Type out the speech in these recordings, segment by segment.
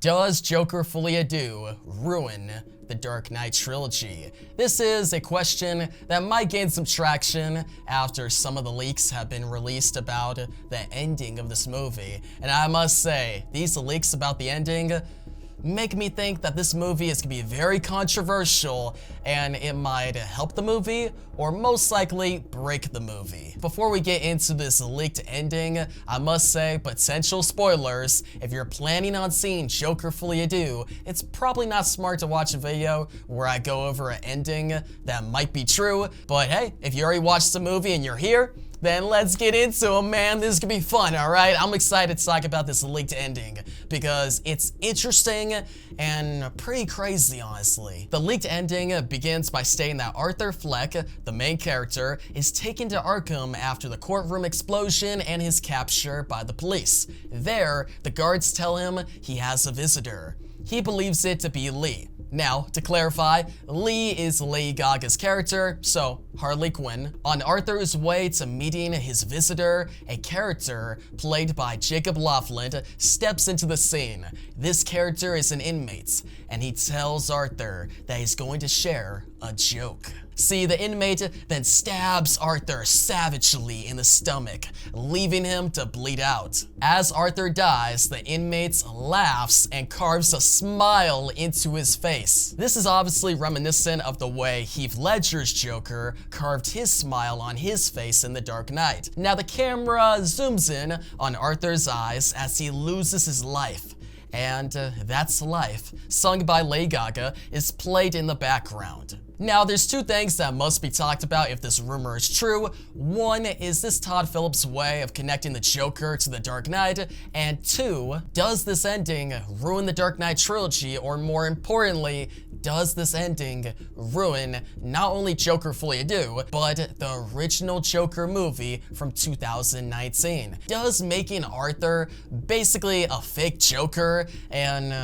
Does Joker Folie A Deux ruin the Dark Knight trilogy? This is a question that might gain some traction after some of the leaks have been released about the ending of this movie. And I must say, these leaks about the ending make me think that this movie is gonna be very controversial and it might help the movie or most likely break the movie. Before we get into this leaked ending, I must say, potential spoilers. If you're planning on seeing Joker Folie A Deux, it's probably not smart to watch a video where I go over an ending that might be true, but hey, if you already watched the movie and you're here, then let's get into it, man. This is gonna be fun, alright? I'm excited to talk about this leaked ending because it's interesting and pretty crazy, honestly. The leaked ending begins by stating that Arthur Fleck, the main character, is taken to Arkham after the courtroom explosion and his capture by the police. There, the guards tell him he has a visitor. He believes it to be Lee. Now, to clarify, Lee is Lady Gaga's character, so Harley Quinn. On Arthur's way to meeting his visitor, a character played by Jacob Laughlin steps into the scene. This character is an inmate, and he tells Arthur that he's going to share a joke. See, the inmate then stabs Arthur savagely in the stomach, leaving him to bleed out. As Arthur dies, the inmate laughs and carves a smile into his face. This is obviously reminiscent of the way Heath Ledger's Joker carved his smile on his face in The Dark Knight. Now the camera zooms in on Arthur's eyes as he loses his life. And That's Life, sung by Lady Gaga, is played in the background. Now, there's two things that must be talked about if this rumor is true. One, is this Todd Phillips' way of connecting the Joker to the Dark Knight? And two, does this ending ruin the Dark Knight trilogy, or more importantly, does this ending ruin not only Joker Folie A Deux, but the original Joker movie from 2019? Does making Arthur basically a fake Joker and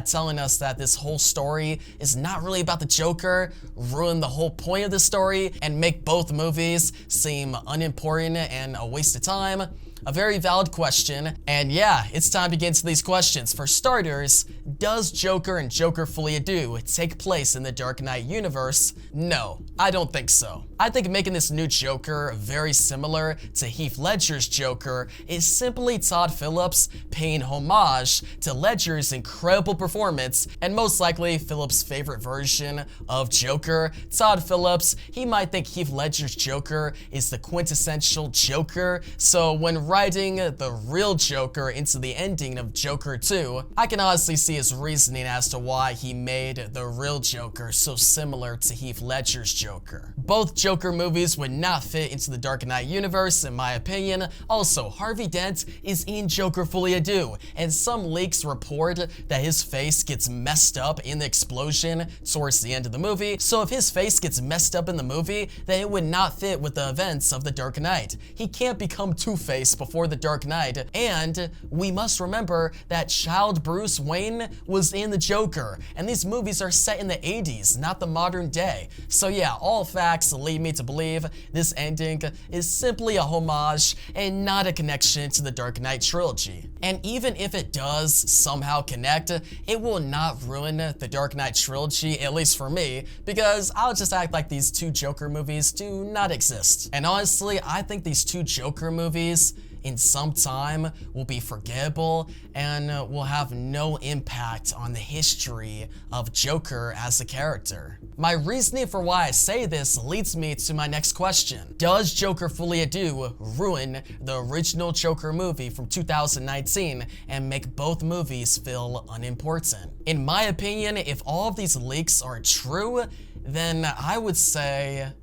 telling us that this whole story is not really about the Joker ruin the whole point of the story and make both movies seem unimportant and a waste of time? A very valid question, and yeah, it's time to get into these questions. For starters, does Joker and Joker Folie A Deux take place in the Dark Knight universe? No, I don't think so. I think making this new Joker very similar to Heath Ledger's Joker is simply Todd Phillips paying homage to Ledger's incredible performance and most likely Phillips' favorite version of Joker. Todd Phillips, he might think Heath Ledger's Joker is the quintessential Joker, so when writing the real Joker into the ending of Joker 2, I can honestly see his reasoning as to why he made the real Joker so similar to Heath Ledger's Joker. Both Joker movies would not fit into the Dark Knight universe, in my opinion. Also, Harvey Dent is in Joker Folie A Deux, and some leaks report that his face gets messed up in the explosion towards the end of the movie. So if his face gets messed up in the movie, then it would not fit with the events of the Dark Knight. He can't become Two-Face before the Dark Knight, and we must remember that child Bruce Wayne was in the Joker, and these movies are set in the 80s, not the modern day. So yeah, all facts lead me to believe this ending is simply a homage and not a connection to the Dark Knight trilogy. And even if it does somehow connect, it will not ruin the Dark Knight trilogy, at least for me, because I'll just act like these two Joker movies do not exist. And honestly, I think these two Joker movies in some time will be forgettable and will have no impact on the history of Joker as a character. My reasoning for why I say this leads me to my next question. Does Joker Folie A Deux ruin the original Joker movie from 2019 and make both movies feel unimportant? In my opinion, if all of these leaks are true, then I would say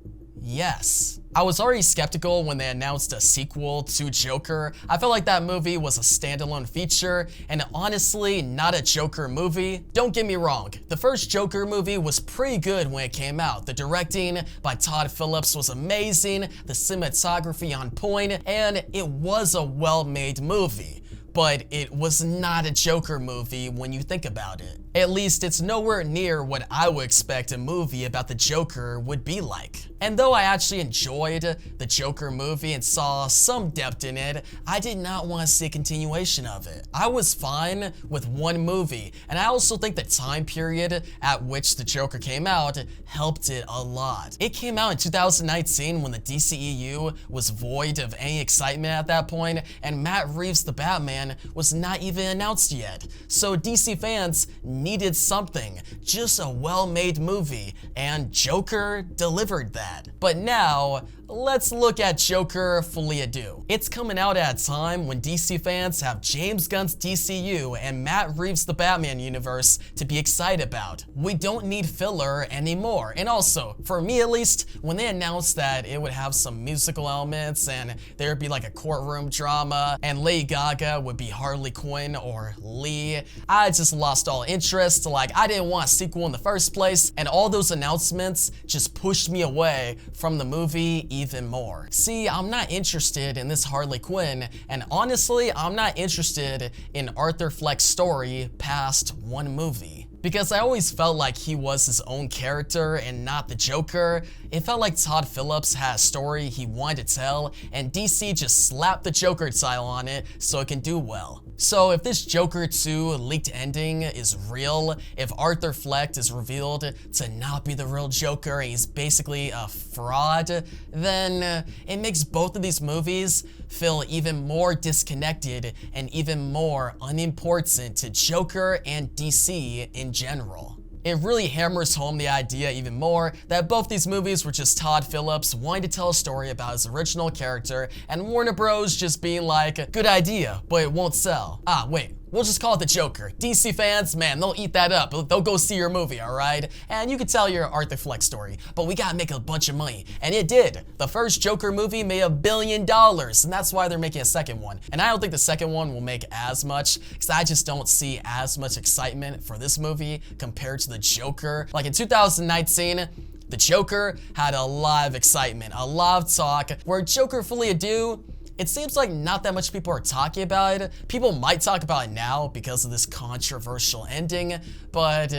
yes. I was already skeptical when they announced a sequel to Joker. I felt like that movie was a standalone feature and honestly not a Joker movie. Don't get me wrong, the first Joker movie was pretty good when it came out. The directing by Todd Phillips was amazing, the cinematography on point, and it was a well-made movie. But it was not a Joker movie when you think about it. At least it's nowhere near what I would expect a movie about the Joker would be like. And though I actually enjoyed the Joker movie and saw some depth in it, I did not want to see a continuation of it. I was fine with one movie, and I also think the time period at which the Joker came out helped it a lot. It came out in 2019 when the DCEU was void of any excitement at that point, and Matt Reeves' The Batman was not even announced yet. So DC fans needed something, just a well-made movie, and Joker delivered that. But now, let's look at Joker Folie A Deux. It's coming out at a time when DC fans have James Gunn's DCU and Matt Reeves' The Batman universe to be excited about. We don't need filler anymore. And also, for me at least, when they announced that it would have some musical elements and there would be like a courtroom drama and Lady Gaga would be Harley Quinn or Lee, I just lost all interest. Like, I didn't want a sequel in the first place, and all those announcements just pushed me away from the movie even more. See, I'm not interested in this Harley Quinn, and honestly, I'm not interested in Arthur Fleck's story past one movie. Because I always felt like he was his own character and not the Joker. It felt like Todd Phillips had a story he wanted to tell, and DC just slapped the Joker title on it so it can do well. So if this Joker 2 leaked ending is real, if Arthur Fleck is revealed to not be the real Joker and he's basically a fraud, then it makes both of these movies feel even more disconnected and even more unimportant to Joker and DC in general. It really hammers home the idea even more that both these movies were just Todd Phillips wanting to tell a story about his original character and Warner Bros. Just being like, good idea, but it won't sell. Ah, wait. We'll just call it the Joker. DC fans, man, they'll eat that up. They'll go see your movie, alright? And you can tell your Arthur Fleck story, but we gotta make a bunch of money. And it did. The first Joker movie made $1 billion, and that's why they're making a second one. And I don't think the second one will make as much, because I just don't see as much excitement for this movie compared to the Joker. Like in 2019, the Joker had a lot of excitement, a lot of talk, where Joker Folie A Deux, it seems like not that much people are talking about it. People might talk about it now because of this controversial ending, but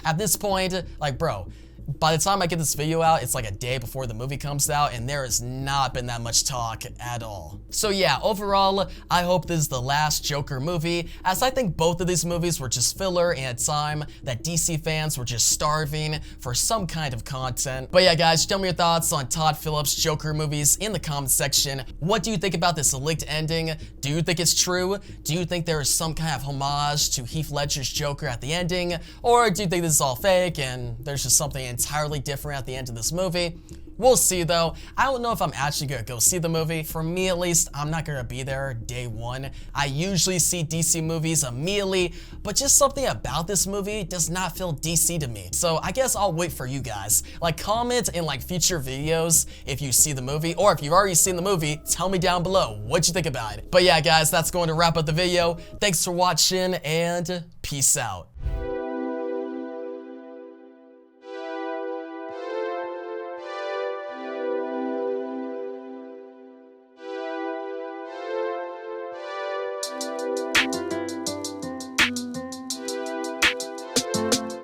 at this point, like, bro, by the time I get this video out, it's like a day before the movie comes out, and there has not been that much talk at all. So yeah, overall, I hope this is the last Joker movie, as I think both of these movies were just filler in a time that DC fans were just starving for some kind of content. But yeah, guys, tell me your thoughts on Todd Phillips' Joker movies in the comment section. What do you think about this leaked ending? Do you think it's true? Do you think there is some kind of homage to Heath Ledger's Joker at the ending? Or do you think this is all fake and there's just something entirely different at the end of this movie? We'll see though. I don't know if I'm actually gonna go see the movie. For me at least, I'm not gonna be there day one. I usually see DC movies immediately, but just something about this movie does not feel DC to me. So I guess I'll wait for you guys. Like, comment in like future videos if you see the movie, or if you've already seen the movie, tell me down below what you think about it. But yeah, guys, that's going to wrap up the video. Thanks for watching, and peace out.